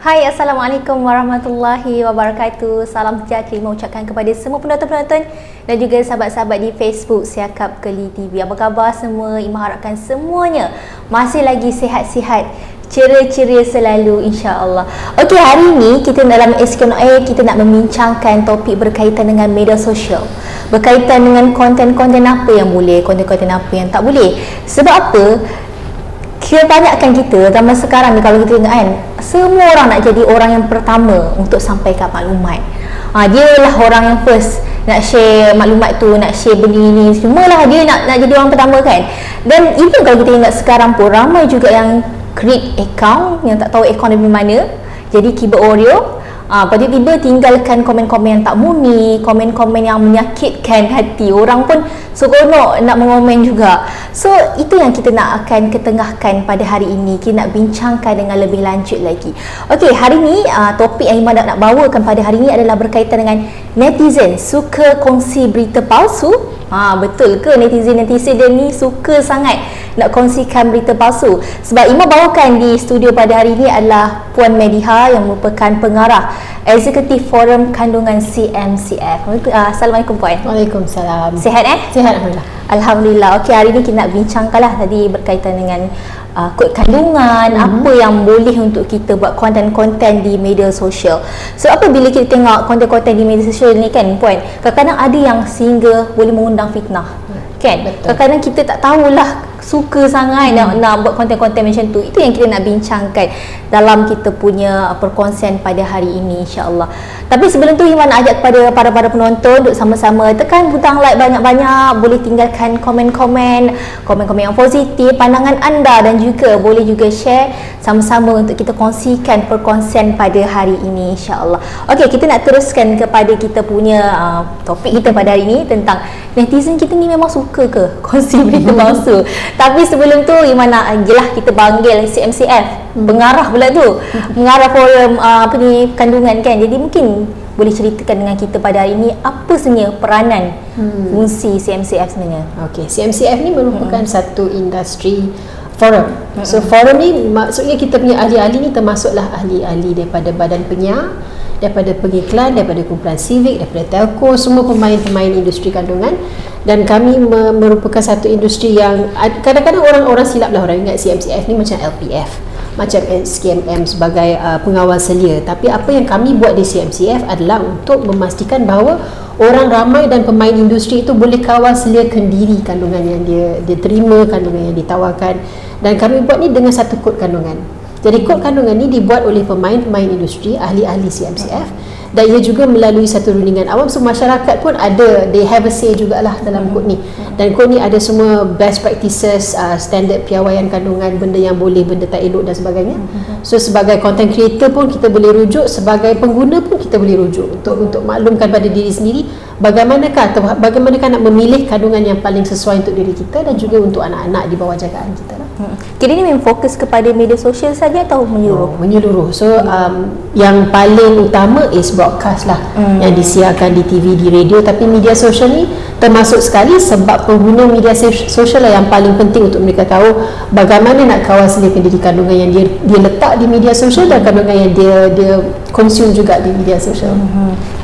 Hai, Assalamualaikum warahmatullahi wabarakatuh. Salam sejahtera mengucapkan kepada semua penonton-penonton dan juga sahabat-sahabat di Facebook Siakap Keli TV. Apa khabar semua? Ima harapkan semuanya masih lagi sihat-sihat, ceria-ceria selalu, insya-Allah. Okey, hari ini kita dalam SKNOA kita nak membincangkan topik berkaitan dengan media sosial. Berkaitan dengan konten-konten apa yang boleh, konten-konten apa yang tak boleh. Sebab apa? Kebanyakan kita zaman sekarang ni kalau kita tengok kan, semua orang nak jadi orang yang pertama untuk sampaikan maklumat. Dia lah orang yang first nak share maklumat tu, nak share benda ni, semualah dia nak jadi orang pertama kan. Dan even kalau kita ingat sekarang pun ramai juga yang create account yang tak tahu account dari mana, jadi keyboard warrior. Tiba-tiba tinggalkan komen-komen yang tak murni, komen-komen yang menyakitkan hati. Orang pun seronok nak mengomen juga. So, itu yang kita nak akan ketengahkan pada hari ini. Kita nak bincangkan dengan lebih lanjut lagi. Okey, hari ini topik yang Iman nak bawakan pada hari ini adalah berkaitan dengan netizen suka kongsi berita palsu. Betul ke netizen dia ni suka sangat nak kongsikan berita palsu? Sebab Ima bawakan di studio pada hari ini adalah Puan Mediha yang merupakan pengarah Eksekutif Forum Kandungan CMCF. Assalamualaikum Puan. Waalaikumsalam. Sihat Sihat, Alhamdulillah. Alhamdulillah. Okey, hari ini kita nak bincangkanlah tadi berkaitan dengan kod kandungan, apa yang boleh untuk kita buat konten-konten di media sosial. So apabila kita tengok konten-konten di media sosial ni kan Puan, kadang-kadang ada yang sehingga boleh mengundang fitnah. Kan? Kadang-kadang kita tak tahulah suka sangat nak buat konten-konten macam tu. Itu yang kita nak bincangkan dalam kita punya perkongsian pada hari ini, insya-Allah. Tapi sebelum tu Iman nak ajak kepada para penonton untuk sama-sama tekan butang like banyak-banyak, boleh tinggalkan komen-komen yang positif, pandangan anda, dan juga boleh juga share sama-sama untuk kita kongsikan perkongsian pada hari ini, insya-Allah. Okey, kita nak teruskan kepada kita punya topik kita pada hari ini tentang netizen kita ni memang suka ke kongsi berita palsu. Tapi sebelum tu Iman nak kita panggil CMCF, pengarah pula tu, pengarah forum kandungan kan. Jadi mungkin boleh ceritakan dengan kita pada hari ini apa sebenarnya peranan fungsi CMCF sebenarnya. Okey, CMCF ni merupakan satu industri forum. So forum ni maksudnya kita punya ahli-ahli ni termasuklah ahli-ahli daripada badan penyiar, daripada pengiklan, daripada kumpulan civic, daripada telco, semua pemain-pemain industri kandungan. Dan kami merupakan satu industri yang kadang-kadang orang silaplah, orang ingat CMCF ni macam LPF, macam SKMM sebagai pengawal selia. Tapi apa yang kami buat di CMCF adalah untuk memastikan bahawa orang ramai dan pemain industri itu boleh kawal seliakan diri kandungan yang dia terima, kandungan yang ditawarkan. Dan kami buat ni dengan satu kod kandungan. Jadi kod kandungan ni dibuat oleh pemain-pemain industri, ahli-ahli CMCF, dan ia juga melalui satu rundingan awam. So masyarakat pun ada, they have a say jugalah dalam kod ni. Dan kod ni ada semua best practices, standard piawaian kandungan, benda yang boleh, benda tak elok dan sebagainya. So sebagai content creator pun kita boleh rujuk, sebagai pengguna pun kita boleh rujuk untuk maklumkan pada diri sendiri bagaimanakah nak memilih kandungan yang paling sesuai untuk diri kita dan juga untuk anak-anak di bawah jagaan kita lah. Jadi ni memang fokus kepada media sosial saja atau menyeluruh? Menyeluruh. So yang paling utama is broadcast lah, yang disiarkan di TV, di radio. Tapi media sosial ni termasuk sekali sebab pengguna media sosial lah yang paling penting untuk mereka tahu bagaimana nak kawal seliakan diri kandungan yang dia letak di media sosial dan kandungan yang dia consume juga di media sosial.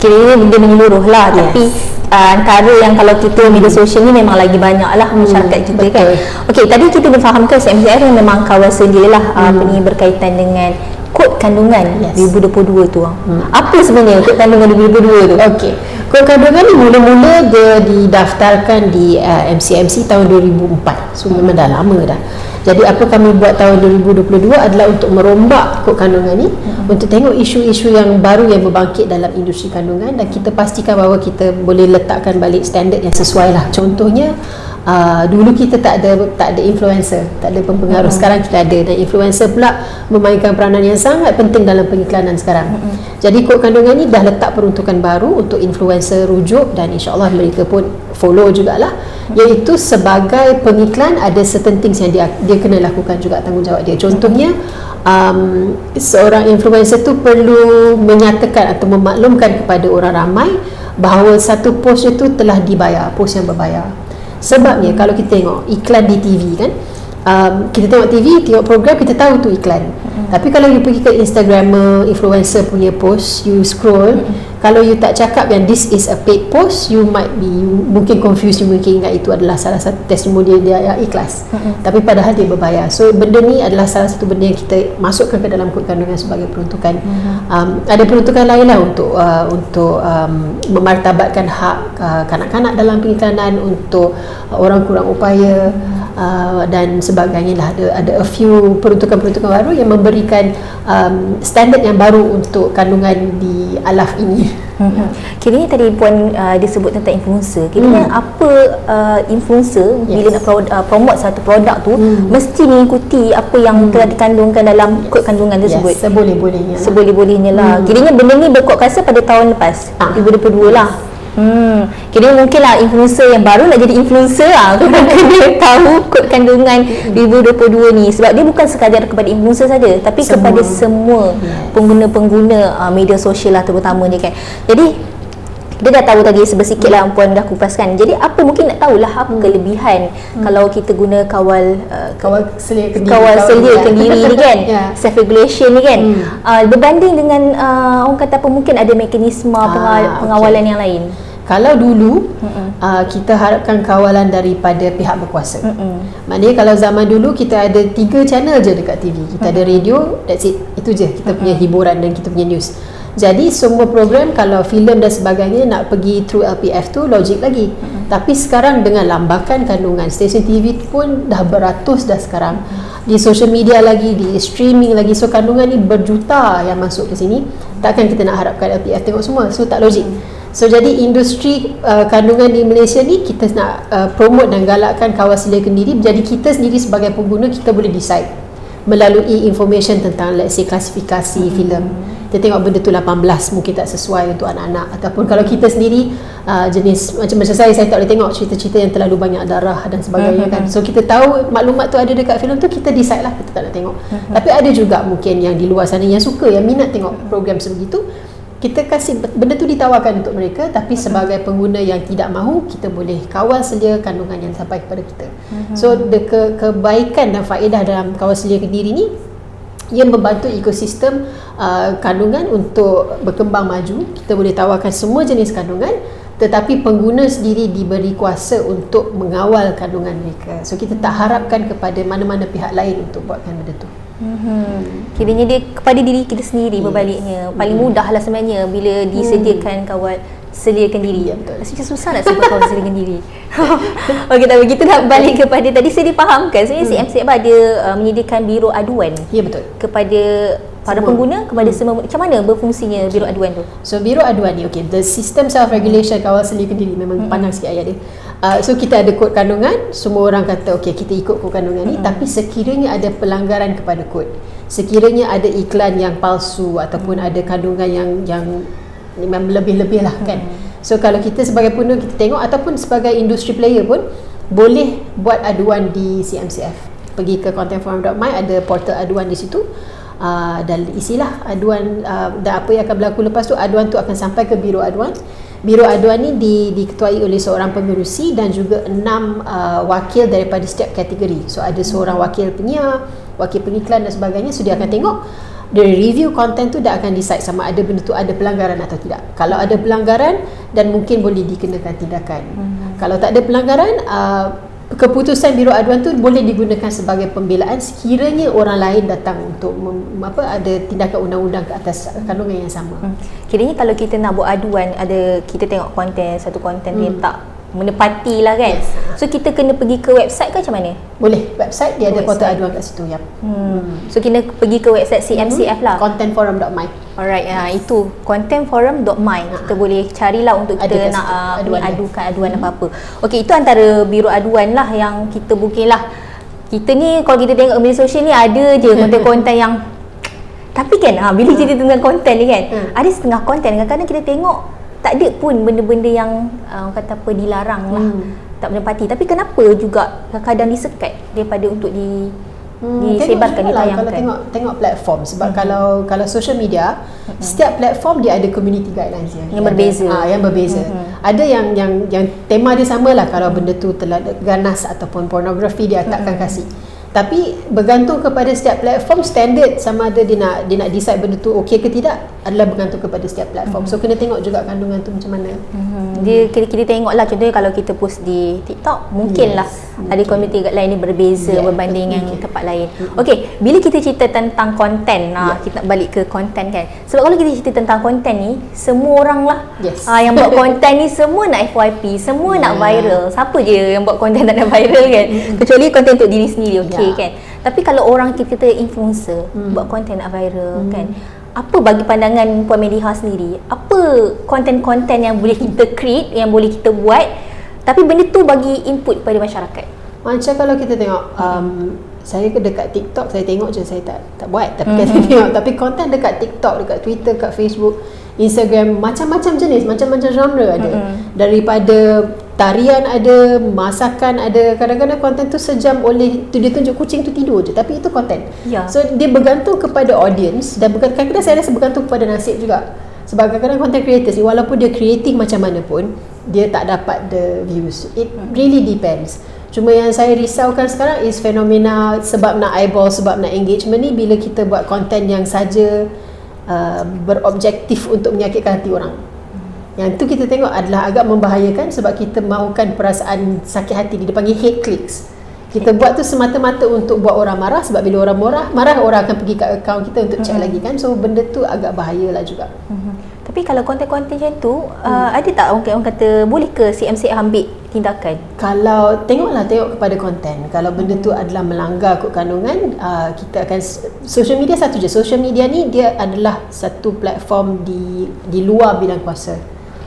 Kira ini benda menyeluruh lah. Yes. Tapi antara yang kalau kita media sosial ni memang lagi banyak lah masyarakat kita kan. Okey, tadi kita difahamkan CMCF yang memang kawal sedia lah ni berkaitan dengan kod kandungan 2022 tu. Apa sebenarnya kod kandungan 2022 tu? Okey, kod kandungan ni mula-mula dia didaftarkan di MCMC tahun 2004. So memang dah lama dah. Jadi apa kami buat tahun 2022 adalah untuk merombak kod kandungan ni, untuk tengok isu-isu yang baru yang berbangkit dalam industri kandungan, dan kita pastikan bahawa kita boleh letakkan balik standard yang sesuai lah. Contohnya dulu kita tak ada influencer, tak ada pempengaruh. Sekarang kita ada, dan influencer pula memainkan peranan yang sangat penting dalam pengiklanan sekarang. Jadi kod kandungan ni dah letak peruntukan baru untuk influencer rujuk, dan insya-Allah mereka pun follow jugalah, iaitu sebagai pengiklan ada certain things yang dia kena lakukan juga, tanggungjawab dia. Contohnya seorang influencer tu perlu menyatakan atau memaklumkan kepada orang ramai bahawa satu post itu telah dibayar, post yang berbayar. Sebabnya kalau kita tengok iklan di TV kan, kita tengok TV, tengok program, kita tahu tu iklan. Tapi kalau you pergi ke Instagramer, influencer punya post, you scroll, kalau you tak cakap yang this is a paid post, you mungkin confused, you mungkin ingat itu adalah salah satu testimoni dia yang ikhlas. Tapi padahal dia berbayar. So benda ni adalah salah satu benda yang kita masukkan ke dalam kod kandungan sebagai peruntukan. Ada peruntukan lain lah untuk memartabatkan hak kanak-kanak dalam pengiklanan, untuk orang kurang upaya, dan sebagainya lah. Ada a few peruntukan-peruntukan baru yang memberikan standard yang baru untuk kandungan di alaf ini. Kiranya tadi Puan disebut tentang influencer. Kiranya apa influencer bila nak promote satu produk tu mesti mengikuti apa yang telah dikandungkan dalam kod kandungan tersebut. Seboleh-bolehnya. Seboleh-bolehnya lah. Kiranya benda ni berkod kuasa pada tahun lepas, 2022 lah. Kira mungkin lah influencer yang baru nak jadi influencer lah kena tahu kod kandungan 2022 ni, sebab dia bukan sekadar kepada influencer saja, tapi kepada semua pengguna-pengguna media sosial lah terutamanya kan. Jadi kita dah tahu tadi sebersikit lah Puan dah kupaskan. Jadi apa mungkin nak tahulah apa kelebihan kalau kita guna kawal selia kendiri ni kan, self regulation ni kan, berbanding dengan orang kata apa, mungkin ada mekanisme pengawalan yang lain. Kalau dulu kita harapkan kawalan daripada pihak berkuasa. Maknanya kalau zaman dulu kita ada 3 channel je dekat TV. Kita ada radio, that's it. Itu je kita punya hiburan dan kita punya news. Jadi semua program, kalau filem dan sebagainya nak pergi through LPF tu logik lagi. Tapi sekarang dengan lambakan kandungan, stesen TV pun dah beratus dah sekarang. Di social media lagi, di streaming lagi. So kandungan ni berjuta yang masuk ke sini. Takkan kita nak harapkan LPF tengok semua. So tak logik. So jadi industri kandungan di Malaysia ni kita nak promote dan galakkan kawal selia kendiri. Jadi kita sendiri sebagai pengguna, kita boleh decide melalui information tentang let's say klasifikasi filem. Kita tengok benda tu 18 mungkin tak sesuai untuk anak-anak, ataupun kalau kita sendiri jenis macam saya tak boleh tengok cerita-cerita yang terlalu banyak darah dan sebagainya kan. So kita tahu maklumat tu ada dekat filem tu, kita decide lah kita tak nak tengok. Tapi ada juga mungkin yang di luar sana yang suka, yang minat tengok program sebegitu. Kita kasih benda tu ditawarkan untuk mereka, tapi sebagai pengguna yang tidak mahu, kita boleh kawal selia kandungan yang sampai kepada kita. So kebaikan dan faedah dalam kawal selia kendiri ni, ia membantu ekosistem kandungan untuk berkembang maju. Kita boleh tawarkan semua jenis kandungan, tetapi pengguna sendiri diberi kuasa untuk mengawal kandungan mereka. So kita tak harapkan kepada mana-mana pihak lain untuk buatkan benda tu. Kiranya dia kepada diri kita sendiri berbaliknya. Paling mudah lah sebenarnya bila disediakan kawal selia kendiri. Rasa macam susah nak sebut kawal selia kendiri. Okey, tapi kita nak balik kepada tadi saya difahamkan sebenarnya CMCF ada menyediakan biro aduan. Ya, betul. Kepada para pengguna, kepada semua. Macam mana berfungsinya biro aduan tu? So biro aduan ni, the system self regulation kawal selia kendiri, memang pandang sikit ayat dia. So kita ada kod kandungan, semua orang kata kita ikut kod kandungan ni, tapi sekiranya ada pelanggaran kepada kod, sekiranya ada iklan yang palsu ataupun ada kandungan yang memang lebih-lebih lah kan. So kalau kita sebagai pengguna kita tengok, ataupun sebagai industri player pun boleh buat aduan di CMCF. Pergi ke contentforum.my, ada portal aduan di situ. Dan isilah aduan dan apa yang akan berlaku lepas tu. Aduan tu akan sampai ke biro aduan. Biro aduan ni diketuai oleh seorang pengerusi dan juga 6 wakil daripada setiap kategori. So ada seorang wakil penyiar, wakil pengiklan dan sebagainya. So dia akan tengok, dari review konten tu dia akan decide sama ada benda tu ada pelanggaran atau tidak. Kalau ada pelanggaran, dan mungkin boleh dikenakan tindakan. Kalau tak ada pelanggaran, keputusan biro aduan tu boleh digunakan sebagai pembelaan sekiranya orang lain datang untuk ada tindakan undang-undang ke atas kandungan yang sama. Kiranya kalau kita nak buat aduan, kita tengok konten, satu konten dia tak menepati lah kan. So kita kena pergi ke website ke macam mana? Boleh, website dia ada portal aduan kat situ. So kita pergi ke website CMCF lah, contentforum.my. Alright, itu contentforum.my. Kita boleh carilah untuk kita nak adukan aduan apa-apa. Okey, itu antara biro aduan lah yang kita mungkin lah. Kita ni kalau kita tengok media sosial ni ada je konten-konten yang, tapi kan bila cerita tentang konten ni kan, ada setengah konten kadang-kadang kita tengok tak ada pun benda-benda yang kata apa dilarang lah, tak menepati. Tapi kenapa juga kadang disekat daripada untuk disebarkan, ditayangkan? Kalau tengok platform, sebab kalau social media, setiap platform dia ada community guidelines yang berbeza. Yang berbeza. Ada yang tema dia sama lah. Kalau benda tu telah ganas ataupun pornografi, dia takkan kasih. Tapi bergantung kepada setiap platform, standard sama ada dia nak decide benda tu okey ke tidak adalah bergantung kepada setiap platform. So kena tengok juga kandungan tu macam mana. Dia kita tengoklah, contohnya kalau kita post di TikTok, mungkinlah ada komuniti lain ni berbeza berbanding yang tempat lain. Okey, bila kita cerita tentang konten, kita nak balik ke konten kan. Sebab kalau kita cerita tentang konten ni, semua orang lah yang buat konten ni semua nak FYP, semua nak viral. Siapa je yang buat konten tak nak viral kan? Kecuali konten untuk diri sendiri, okey kan. Tapi kalau orang kita influencer buat konten nak viral kan, apa bagi pandangan Puan Mediha sendiri, apa konten-konten yang boleh kita create, yang boleh kita buat tapi benda tu bagi input pada masyarakat? Macam kalau kita tengok saya dekat TikTok, saya tengok je, saya tak buat, tapi saya tengok. Tapi konten dekat TikTok, dekat Twitter, dekat Facebook, Instagram, macam-macam jenis, macam-macam genre ada. Daripada tarian ada, masakan ada. Kadang-kadang konten tu sejam oleh tu, dia tunjuk kucing tu tidur je, tapi itu konten. So dia bergantung kepada audience, dan kadang-kadang saya rasa bergantung kepada nasib juga. Sebab kadang-kadang content creators ni, walaupun dia kreatif macam mana pun, dia tak dapat the views. It really depends. Cuma yang saya risaukan sekarang is fenomena sebab nak eyeball, sebab nak engagement ni, bila kita buat konten yang saja berobjektif untuk menyakitkan hati orang. Yang tu kita tengok adalah agak membahayakan, sebab kita mahukan perasaan sakit hati, dia panggil hate clicks. Kita buat tu semata-mata untuk buat orang marah, sebab bila orang marah orang akan pergi kat akaun kita untuk check lagi kan. So benda tu agak bahayalah juga. Tapi kalau konten-konten macam tu, ada tak orang kata boleh ke CMCF ambil tindakan? Kalau tengok kepada konten. Kalau benda tu adalah melanggar kod kandungan, kita akan, social media satu je. Social media ni dia adalah satu platform di luar bidang kuasa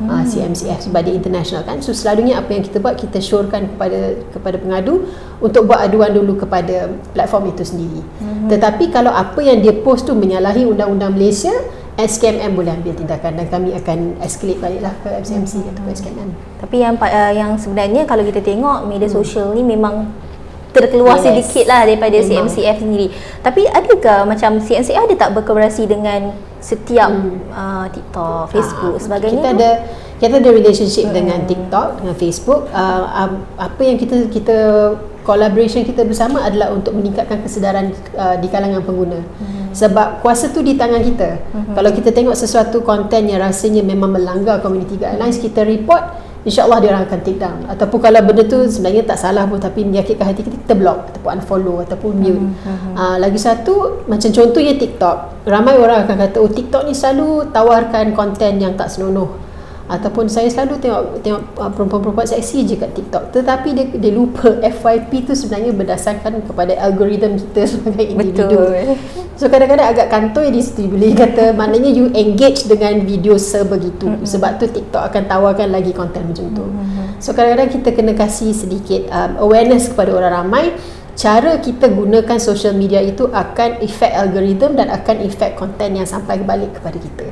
CMCF sebab dia international kan. So selalunya apa yang kita buat, kita syorkan kepada pengadu untuk buat aduan dulu kepada platform itu sendiri. Tetapi kalau apa yang dia post tu menyalahi undang-undang Malaysia, SKMM boleh ambil tindakan, dan kami akan escalate baliklah ke FCMC atau ke SKMM. Tapi yang sebenarnya kalau kita tengok media sosial ni memang terkeluar sedikit lah daripada CMCF sendiri. Tapi adakah macam CMCF ada tak berkolaborasi dengan setiap TikTok, Facebook sebagainya? Kita ada relationship dengan TikTok, dengan Facebook. Apa yang kita collaboration kita bersama adalah untuk meningkatkan kesedaran di kalangan pengguna. Sebab kuasa tu di tangan kita. Kalau kita tengok sesuatu konten yang rasanya memang melanggar community guidelines, kita report, InsyaAllah dia orang akan take down. Ataupun kalau benda tu sebenarnya tak salah pun tapi menyakitkan hati kita block ataupun unfollow ataupun mute. Lagi satu, macam contohnya TikTok, ramai orang akan kata, oh TikTok ni selalu tawarkan konten yang tak senonoh, ataupun saya selalu tengok perempuan-perempuan seksi je kat TikTok. Tetapi dia lupa FYP tu sebenarnya berdasarkan kepada algoritma kita sebagai individu. So kadang-kadang agak kantoi di situ boleh kata, maknanya you engage dengan video sebegitu. Sebab tu TikTok akan tawarkan lagi konten macam tu. So kadang-kadang kita kena kasih sedikit awareness kepada orang ramai. Cara kita gunakan social media itu akan efek algoritma dan akan efek konten yang sampai balik kepada kita.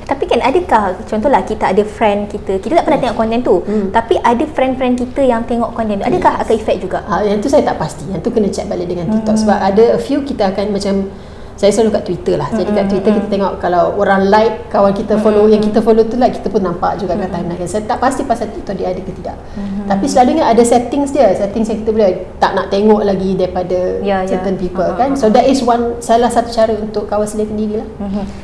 Tapi kan adakah, contohlah kita ada friend kita tak pernah tengok konten tu, tapi ada friend-friend kita yang tengok konten tu, adakah akan efek juga? Yang tu saya tak pasti, yang tu kena check balik dengan TikTok. Sebab ada a few kita akan macam, saya selalu kat Twitter lah. Jadi kat Twitter kita tengok kalau orang like, kawan kita follow, yang kita follow tu like, kita pun nampak juga kat timeline. Saya tak pasti pasal TikTok dia ada ke tidak. Tapi selalunya ada settings dia, settings yang kita boleh tak nak tengok lagi daripada certain people kan. So that is salah satu cara untuk kawal selera diri lah.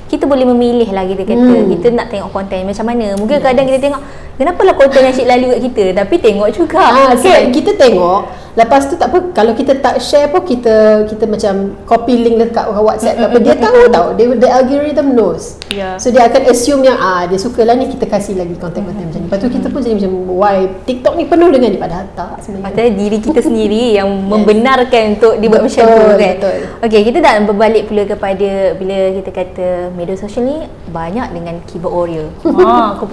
Kita boleh memilih lah, kita kata kita nak tengok konten macam mana. Mungkin kadang kita tengok, kenapa lah konten yang asyik lalu kat kita, tapi tengok juga kan? Kita tengok, lepas tu tak apa, kalau kita tak share pun kita macam copy link dekat WhatsApp apa, dia tahu the algorithm knows. So dia akan assume yang dia suka lah ni, kita kasih lagi konten-konten macam ni. Lepas tu kita pun jadi macam, why TikTok ni penuh dengan ni, padahal tak sebenarnya. Padahal diri kita sendiri yang membenarkan untuk dibuat macam tu kan. Okey, kita dah berbalik pula kepada bila kita kata media sosial ni banyak dengan keyboard warrior.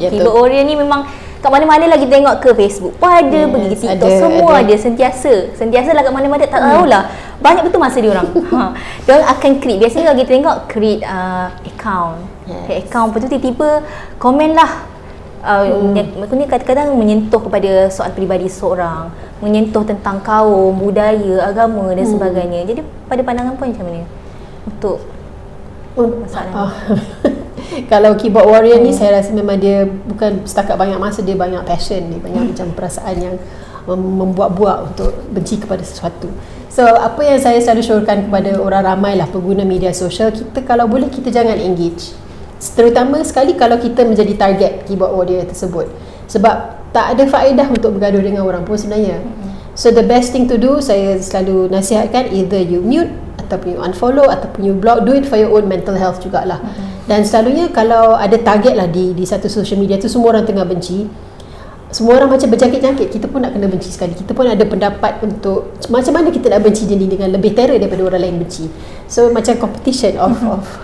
Keyboard warrior ni memang kat mana-mana lagi tengok, ke Facebook pun ada, pergi ke TikTok semua ada. Sentiasa lah kat mana-mana, tak tahulah. Banyak betul masa dia orang. Dia orang akan create. Biasanya kalau kita tengok create account. Account, lepas tu tiba-tiba komen lah. Maksudnya kadang-kadang menyentuh kepada soal peribadi seorang, menyentuh tentang kaum, budaya, agama dan sebagainya. Jadi pada pandangan puan macam mana untuk masalah kalau keyboard warrior ni, saya rasa memang dia bukan setakat banyak masa, dia banyak passion, dia banyak macam perasaan yang membuat-buat untuk benci kepada sesuatu. So apa yang saya selalu syorkan kepada orang ramai lah pengguna media sosial, kita kalau boleh kita jangan engage, terutama sekali kalau kita menjadi target keyboard warrior tersebut, sebab tak ada faedah untuk bergaduh dengan orang pun sebenarnya. So the best thing to do, saya selalu nasihatkan, either you mute ataupun you unfollow ataupun you block. Do it for your own mental health jugalah. Dan selalunya kalau ada target lah di satu social media tu, semua orang tengah benci, semua orang macam berjangkit-jangkit, kita pun nak kena benci sekali. Kita pun ada pendapat untuk macam mana kita nak benci dia ni dengan lebih terror daripada orang lain benci. So macam competition of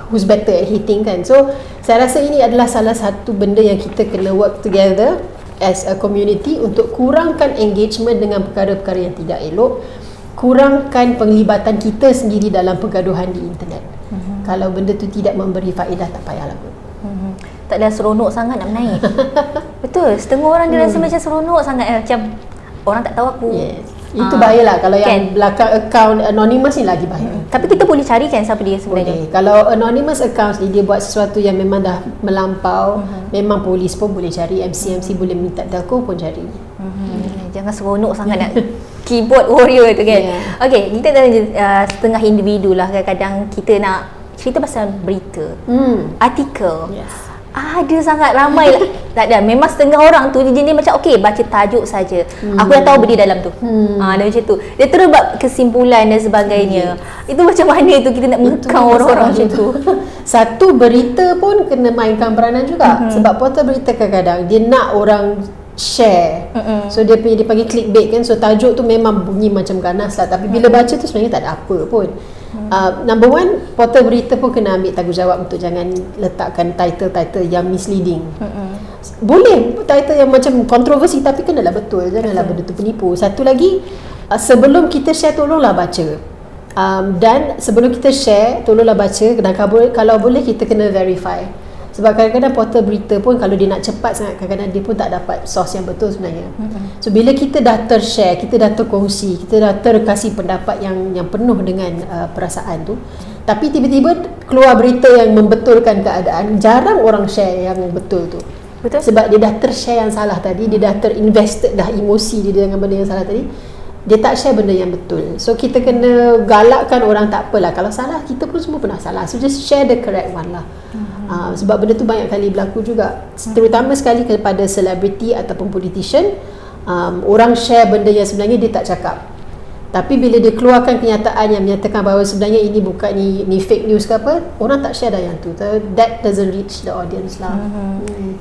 who's better at hating kan. So saya rasa ini adalah salah satu benda yang kita kena work together as a community untuk kurangkan engagement dengan perkara-perkara yang tidak elok, kurangkan penglibatan kita sendiri dalam pergaduhan di internet. Kalau benda tu tidak memberi faedah, tak payahlah pun. Tak ada seronok sangat nak menaik. Betul, setengah orang dia rasa macam seronok sangat, macam orang tak tahu aku. Yes. Itu bahayalah. Kalau yang belakang account anonymous ni lagi bahaya. Tapi kita boleh carikan siapa dia sebenarnya. Boleh. Kalau anonymous account ni dia buat sesuatu yang memang dah melampau, memang polis pun boleh cari, MC boleh minta telco pun cari. Jangan seronok sangat nak keyboard warrior tu kan. Okey, kita dah setengah individu lah, kadang-kadang kita nak cerita pasal berita, artikel. Ada sangat ramai lah. Tak ada, memang setengah orang tu jenis macam okey, baca tajuk saja. Aku dah tahu benda dalam tu. Dah macam tu. Dia terus buat kesimpulan dan sebagainya. Itu macam mana tu kita nak mengekang orang-orang macam tu. Satu berita pun kena mainkan peranan juga. Sebab portal berita kadang-kadang dia nak orang share. So dia panggil clickbait kan. So tajuk tu memang bunyi macam ganas lah, tapi bila baca tu sebenarnya tak ada apa pun. Number one, portal berita pun kena ambil tanggungjawab untuk jangan letakkan title-title yang misleading. Boleh title yang macam kontroversi, tapi kenalah betul, janganlah benda tu penipu. Satu lagi, sebelum kita share tolonglah baca. Dan sebelum kita share tolonglah baca, dan kalau boleh kita kena verify. Sebab kadang-kadang portal berita pun kalau dia nak cepat sangat, kadang-kadang dia pun tak dapat source yang betul sebenarnya. So bila kita dah tershare, kita dah terkongsi, kita dah terkasih pendapat yang penuh dengan perasaan tu, tapi tiba-tiba keluar berita yang membetulkan keadaan, jarang orang share yang betul tu. Betul. Sebab dia dah tershare yang salah tadi, dia dah terinvested dah emosi dia dengan benda yang salah tadi, dia tak share benda yang betul. So kita kena galakkan orang, tak apalah, kalau salah kita pun semua pernah salah, so just share the correct one lah. Sebab benda tu banyak kali berlaku juga, terutama sekali kepada selebriti ataupun politician. Orang share benda yang sebenarnya dia tak cakap, tapi bila dia keluarkan kenyataan yang menyatakan bahawa sebenarnya ini bukan ni fake news ke apa, orang tak share dah yang tu. That doesn't reach the audience lah.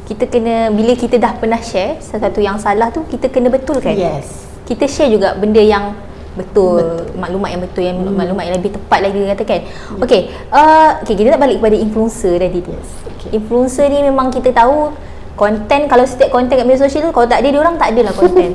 Kita kena, bila kita dah pernah share sesuatu yang salah tu, kita kena betulkan. Yes. Kita share juga benda yang betul. Maklumat yang betul, yang maklumat yang lebih tepat lagi dikatakan. Okey, kita nak balik kepada influencer tadi tu. Influencer ni memang kita tahu konten, kalau setiap konten kat media sosial tu, kalau tak ada dia orang, tak adalah konten.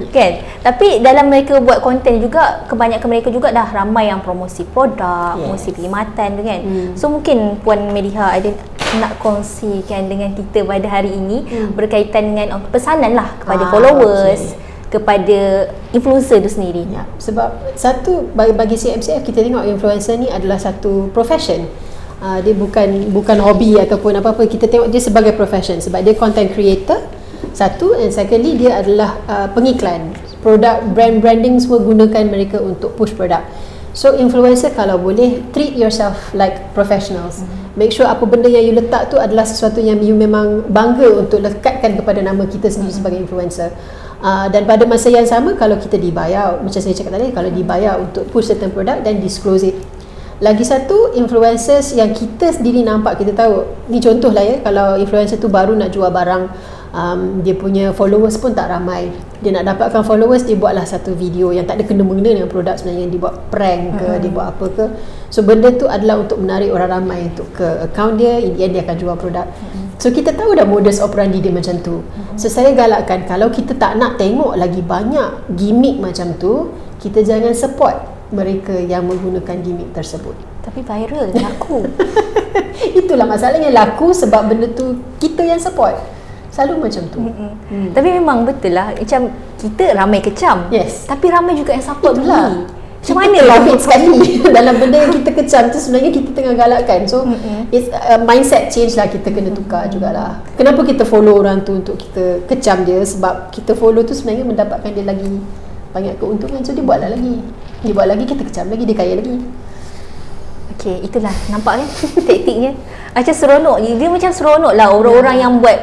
Kan? Tapi dalam mereka buat konten juga, kebanyakan mereka juga dah ramai yang promosi produk, promosi perkhidmatan tu kan. So mungkin Puan Mediha ada nak kongsikan dengan kita pada hari ini berkaitan dengan pesanan lah kepada followers, kepada influencer tu sendiri. Sebab satu, bagi CMCF kita tengok influencer ni adalah satu profession. Dia bukan hobi ataupun apa-apa, kita tengok dia sebagai profession sebab dia content creator satu, and secondly dia adalah pengiklan, produk, branding semua gunakan mereka untuk push produk. So influencer kalau boleh treat yourself like professionals. Make sure apa benda yang you letak tu adalah sesuatu yang you memang bangga untuk lekatkan kepada nama kita sendiri sebagai influencer. Dan pada masa yang sama, kalau kita dibayar, macam saya cakap tadi, kalau dibayar untuk push certain product, dan disclose it. Lagi satu, influencers yang kita sendiri nampak, kita tahu, ni contoh lah ya, kalau influencer tu baru nak jual barang, dia punya followers pun tak ramai, dia nak dapatkan followers, dia buatlah satu video yang tak ada kena-mengena dengan produk sebenarnya, dia buat prank ke, dia buat apa ke. So benda tu adalah untuk menarik orang ramai untuk ke account dia, in the end dia akan jual produk. So kita tahu dah modus operandi dia macam tu. So saya galakkan, kalau kita tak nak tengok lagi banyak gimmick macam tu, kita jangan support mereka yang menggunakan gimmick tersebut. Tapi viral, laku. Itulah masalahnya, laku sebab benda tu kita yang support. Selalu macam tu. Tapi memang betul lah, macam kita ramai kecam, yes, tapi ramai juga yang support beli. Macam mana profit sekali dalam benda yang kita kecam tu sebenarnya kita tengah galakkan. So it's mindset change lah, kita kena tukar jugalah. Kenapa kita follow orang tu untuk kita kecam dia? Sebab kita follow tu sebenarnya mendapatkan dia lagi banyak keuntungan. So dia buat lagi, kita kecam lagi, dia kaya lagi. Okay, itulah nampak kan taktiknya. Macam seronok, dia macam seronok lah orang-orang yang buat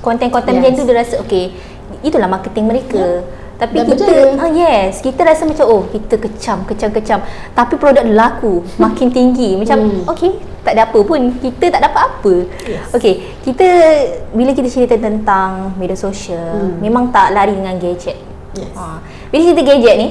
konten-konten macam tu. Dia rasa okay, itulah marketing mereka. Tapi dan kita kita rasa macam kita kecam, tapi produk laku makin tinggi. Macam okay, tak ada apa pun, kita tak dapat apa. Okay, bila kita cerita tentang media sosial, memang tak lari dengan gadget. Bila cerita gadget ni,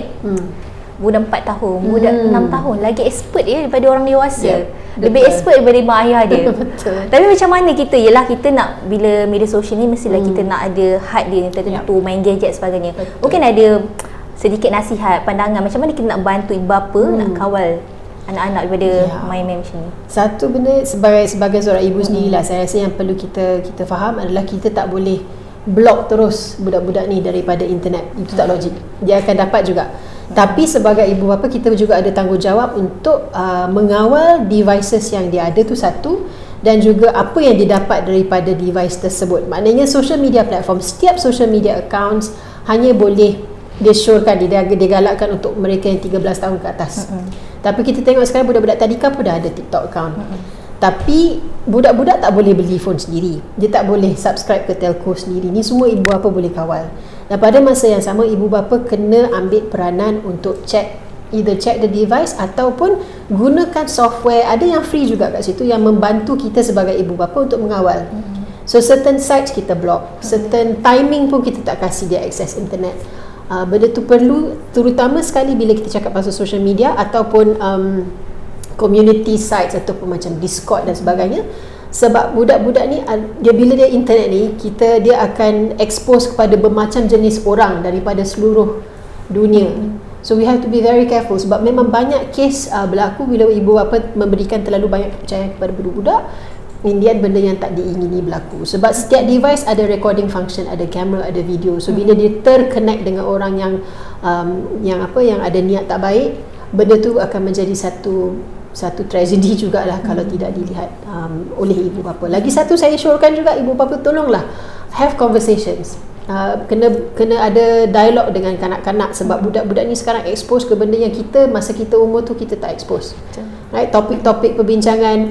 budak 4 tahun, budak 6 tahun lagi expert dia daripada orang dewasa. Lebih expert daripada ibu ayah dia. Betul. Tapi macam mana kita, kita nak, bila media sosial ni mestilah kita nak ada had dia tertentu, main gadget sebagainya. Mungkin ada sedikit nasihat, pandangan macam mana kita nak bantu ibu bapa nak kawal anak-anak daripada main-main macam ni. Satu benda, sebagai seorang ibu sendirilah, saya rasa yang perlu kita faham adalah kita tak boleh block terus budak-budak ni daripada internet. Itu tak logik. Dia akan dapat juga. Tapi sebagai ibu bapa, kita juga ada tanggungjawab untuk mengawal devices yang dia ada tu satu, dan juga apa yang didapat daripada device tersebut. Maknanya social media platform, setiap social media accounts hanya boleh disyorkan, digalakkan untuk mereka yang 13 tahun ke atas. Tapi kita tengok sekarang budak-budak tadika pun dah ada TikTok account. Tapi budak-budak tak boleh beli phone sendiri, dia tak boleh subscribe ke telco sendiri. Ni semua ibu bapa boleh kawal. Dan pada masa yang sama, ibu bapa kena ambil peranan untuk either check the device ataupun gunakan software. Ada yang free juga kat situ yang membantu kita sebagai ibu bapa untuk mengawal. So certain sites kita block, certain timing pun kita tak kasih dia akses internet. Benda tu perlu, terutama sekali bila kita cakap pasal social media ataupun community sites ataupun macam Discord dan sebagainya. Sebab budak-budak ni, bila dia internet ni, dia akan expose kepada bermacam jenis orang daripada seluruh dunia. So we have to be very careful, sebab memang banyak kes berlaku bila ibu bapa memberikan terlalu banyak kepercayaan kepada budak-budak. Indian benda yang tak diingini berlaku. Sebab setiap device ada recording function, ada kamera, ada video. So bila dia terconnect dengan orang yang ada niat tak baik, benda tu akan menjadi satu tragedi jugalah kalau tidak dilihat oleh ibu bapa. Lagi satu, saya syorkan juga ibu bapa, tolonglah have conversations. Kena ada dialog dengan kanak-kanak, sebab budak-budak ni sekarang expose ke benda yang masa kita umur tu kita tak expose. Right, topik-topik perbincangan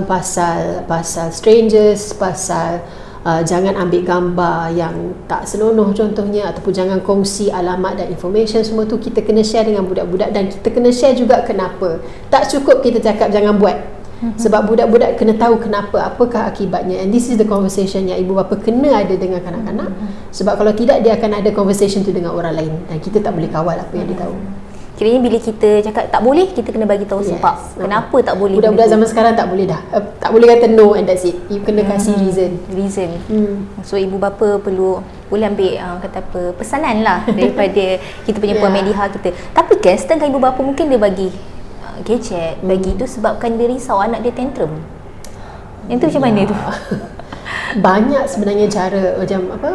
pasal strangers, pasal jangan ambil gambar yang tak senonoh contohnya, ataupun jangan kongsi alamat dan information. Semua tu kita kena share dengan budak-budak, dan kita kena share juga kenapa. Tak cukup kita cakap jangan buat, sebab budak-budak kena tahu kenapa, apakah akibatnya. And this is the conversation yang ibu bapa kena ada dengan kanak-kanak. Sebab kalau tidak, dia akan ada conversation tu dengan orang lain, dan kita tak boleh kawal apa yang dia tahu. Kiranya bila kita cakap tak boleh, kita kena bagi tahu sebab kenapa tak boleh. Budak-budak zaman sekarang tak boleh dah. Tak boleh kata no and that's it. You kena kasih reason. So ibu bapa perlu boleh ambil kata apa, pesanan lah daripada kita punya pemiliha kita. Tapi kan setengah ibu bapa mungkin dia bagi gadget, bagi tu sebabkan dia risau anak dia tantrum. Yang tu macam mana tu? Banyak sebenarnya cara macam apa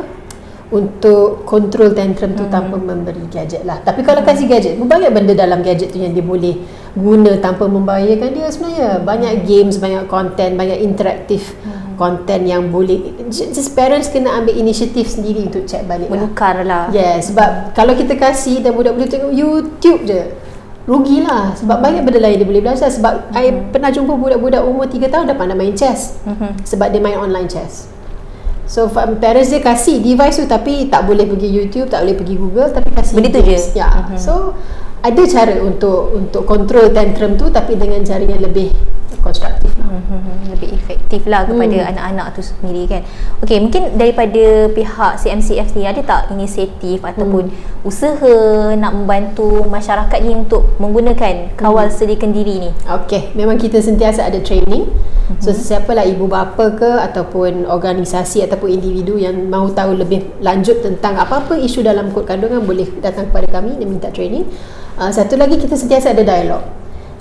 untuk kontrol tantrum tu tanpa memberi gadget lah. Tapi kalau kasih gadget, banyak benda dalam gadget tu yang dia boleh guna tanpa membahayakan dia sebenarnya. Banyak games, banyak content, banyak interaktif content yang boleh, just parents kena ambil inisiatif sendiri untuk check balik menukar lah. Sebab kalau kita kasih dan budak-budak tengok YouTube je, rugilah. Sebab banyak benda lain dia boleh belajar. Sebab I pernah jumpa budak-budak umur 3 tahun dah pandai main chess, sebab dia main online chess. So parents dia kasih device tu, tapi tak boleh pergi YouTube, tak boleh pergi Google, tapi kasih benda tu je. So ada cara untuk kontrol tantrum tu, tapi dengan cara yang lebih konstruktif lebih efektif lah kepada anak-anak tu sendiri kan. Okey, mungkin daripada pihak CMCF ni ada tak inisiatif ataupun usaha nak membantu masyarakat ni untuk menggunakan kawal sediakan diri ni? Okey, memang kita sentiasa ada training. So sesiapalah ibu bapa ke ataupun organisasi ataupun individu yang mahu tahu lebih lanjut tentang apa-apa isu dalam kod kandungan, boleh datang kepada kami dan minta training. Satu lagi, kita sentiasa ada dialog.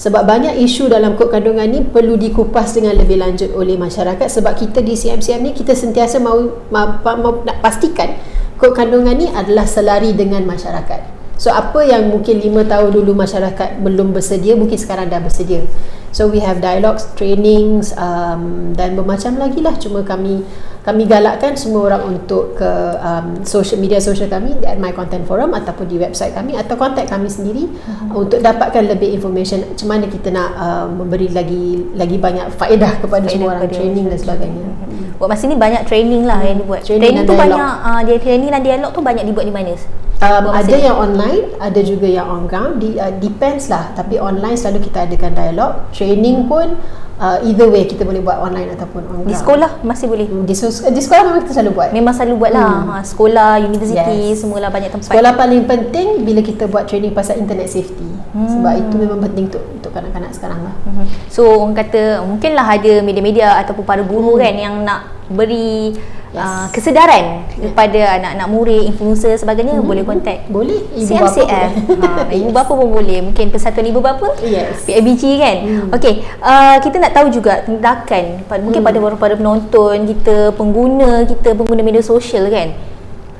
Sebab banyak isu dalam kod kandungan ni perlu dikupas dengan lebih lanjut oleh masyarakat. Sebab kita di CMCM ni, kita sentiasa mahu nak pastikan kod kandungan ni adalah selari dengan masyarakat. So apa yang mungkin 5 tahun dulu masyarakat belum bersedia, mungkin sekarang dah bersedia. So we have dialogues, trainings, dan bermacam lagi lah. Cuma kami galakkan semua orang untuk ke media sosial kami di My Content Forum ataupun di website kami atau kontak kami sendiri untuk dapatkan lebih information macam mana kita nak memberi lagi banyak faedah kepada semua orang, training dan sebagainya. Buat masa ni banyak training lah yang dibuat. Training tu dan banyak dia training dan dialog tu banyak dibuat di mana? Ada yang online, ada juga yang on ground. Depends lah. Tapi online selalu kita adakan dialog. Training pun either way kita boleh buat online ataupun on ground. Di sekolah masih boleh? Di sekolah memang kita selalu buat. Memang selalu buat lah. Sekolah, universiti, semualah banyak tempat. Sekolah paling penting bila kita buat training pasal internet safety. Sebab itu memang penting untuk kanak-kanak sekarang lah. So orang kata mungkinlah ada media-media ataupun para guru kan yang nak beri kesedaran kepada anak-anak murid, influencer sebagainya, boleh kontak. Boleh. Ibu CMCF. Ibu bapa pun boleh. Mungkin Persatuan Ibu Bapa. Yes. PIBG kan. Okey, kita nak tahu juga tindakan mungkin pada penonton kita, pengguna media sosial kan.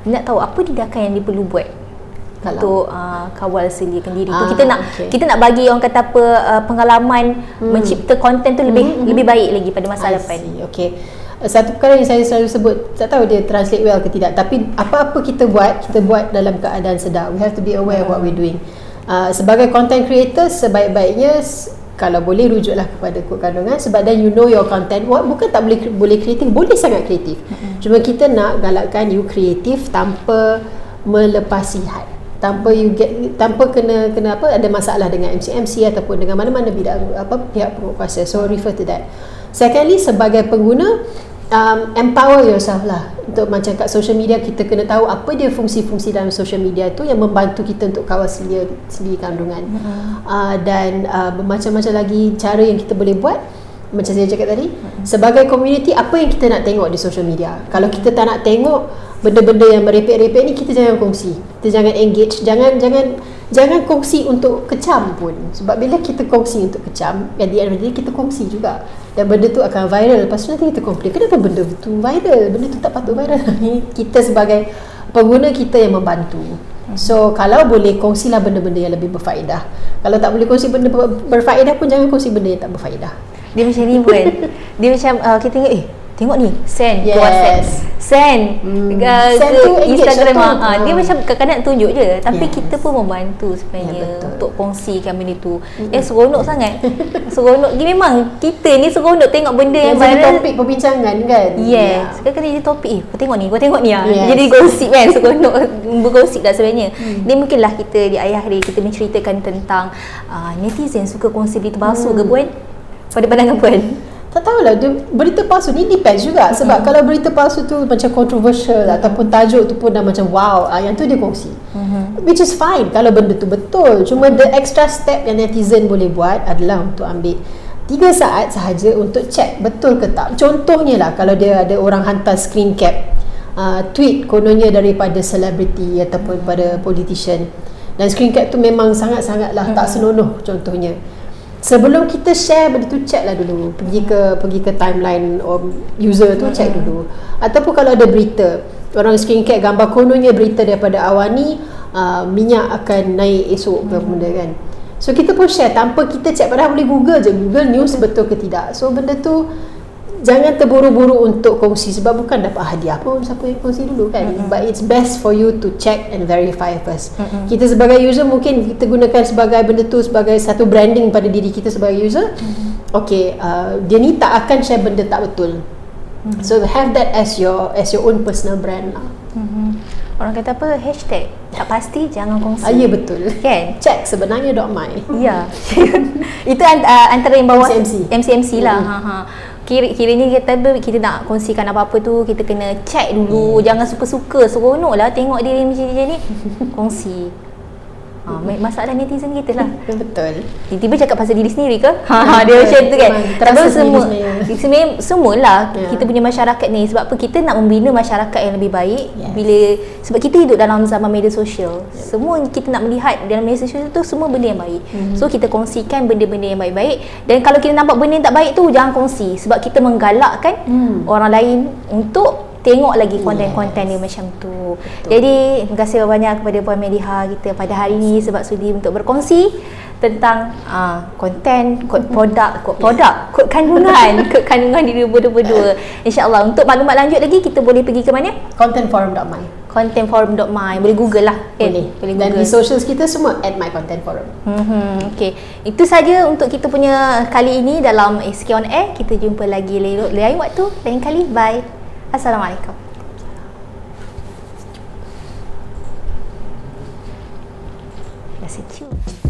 Nak tahu apa tindakan yang dia perlu buat untuk kawal seliakan diri tu. Kita nak bagi orang kata apa pengalaman mencipta konten tu lebih baik lagi pada masa depan. Okey. Satu perkara yang saya selalu sebut, tak tahu dia translate well ke tidak, tapi apa-apa kita buat dalam keadaan sedar. We have to be aware of what we're doing. Sebagai content creator, sebaik-baiknya kalau boleh rujuklah kepada kod kandungan, sebab then you know your content. Bukan tak boleh kreatif, boleh sangat kreatif. Cuma kita nak galakkan you kreatif tanpa melepasi had, tanpa kena ada masalah dengan MC ataupun dengan mana-mana bidang pihak penguasa. So refer to that. Secondly, sebagai pengguna, empower yourself lah. Untuk macam kat social media, kita kena tahu apa dia fungsi-fungsi dalam social media tu yang membantu kita untuk kawal selia kandungan. Dan macam-macam lagi cara yang kita boleh buat. Macam saya cakap tadi, sebagai community, apa yang kita nak tengok di social media. Kalau kita tak nak tengok benda-benda yang merepek-repek ni, kita jangan kongsi. Kita jangan engage, jangan kongsi untuk kecam pun. Sebab bila kita kongsi untuk kecam, at the end of the day kita kongsi juga. Dan benda tu akan viral. Lepas tu nanti kita komplain, kenapa benda tu viral? Benda tu tak patut viral. Kita sebagai pengguna, kita yang membantu. So kalau boleh, kongsilah benda-benda yang lebih berfaedah. Kalau tak boleh kongsi benda berfaedah pun, jangan kongsi benda yang tak berfaedah. Dia macam ni pun. Dia macam kita tengok ni, send ke WhatsApp, send ke Instagram. Dia macam kadang-kadang tunjuk je, tapi kita pun membantu sebenarnya untuk kongsikan benda tu. Yang seronok sangat. Seronok. Dia memang kita ni seronok tengok benda yang viral. Topik perbincangan kan. Yes. Sekarang jadi topik, kau tengok ni Jadi gosip kan, seronok bergosip dah sebenarnya. Dia mungkinlah kita di akhir kita menceritakan tentang netizen suka kongsi berita palsu ke Puan? Pada pandangan Puan? Tak tahulah, berita palsu ni depends juga. Sebab kalau berita palsu tu macam controversial ataupun tajuk tu pun dah macam wow, yang tu dia kongsi. Which is fine kalau benda tu betul. Cuma the extra step yang netizen boleh buat adalah untuk ambil 3 saat sahaja untuk check betul ke tak. Contohnya lah, kalau dia ada orang hantar screen cap tweet kononnya daripada selebriti ataupun pada politician, dan screen cap tu memang sangat-sangatlah tak senonoh contohnya. Sebelum kita share benda tu, check lah dulu. Pergi ke timeline user tu, check dulu. Ataupun kalau ada berita, orang screen cap gambar kononnya berita daripada Awani, minyak akan naik esok ke benda kan. So kita pun share tanpa kita check, padahal boleh Google je, Google News betul ke tidak. So benda tu jangan terburu-buru untuk kongsi, sebab bukan dapat hadiah pun siapa yang kongsi dulu kan. But it's best for you to check and verify first. Kita sebagai user mungkin kita gunakan sebagai benda tu sebagai satu branding pada diri kita sebagai user. Okay, dia ni tak akan share benda tak betul. So have that as your own personal brand lah. Orang kata apa, hashtag tak pasti jangan kongsi. Ya betul kan. Check sebenarnya .my. Ya. Itu antara yang bawah MCMC lah. Kiranya kita nak kongsikan apa-apa tu, kita kena check dulu. Jangan suka-suka, seronok lah tengok dia macam ni, kongsi. Masalah netizen kita lah. Betul. Tiba-tiba cakap pasal diri sendiri ke? Dia macam tu kan. Tapi sebenarnya semualah kita punya masyarakat ni. Sebab apa, kita nak membina masyarakat yang lebih baik. Sebab kita hidup dalam zaman media sosial. Semua kita nak melihat dalam media sosial tu semua benda yang baik. So kita kongsikan benda-benda yang baik-baik. Dan kalau kita nampak benda yang tak baik tu, jangan kongsi. Sebab kita menggalakkan orang lain untuk tengok lagi konten-konten dia macam tu. Jadi terima kasih banyak kepada Puan Mediha kita pada hari ini sebab sudi untuk berkongsi tentang konten, kod produk, kod kandungan, kod kandungan di 2022. InsyaAllah untuk maklumat lanjut lagi kita boleh pergi ke mana? Contentforum.my. Contentforum.my, boleh google lah. Boleh Google. Dan di socials kita semua @mycontentforum. Okay, itu saja untuk kita punya kali ini dalam SK On Air. Kita jumpa lagi lain waktu, lain kali. Bye. Assalamualaikum. Rasa cute.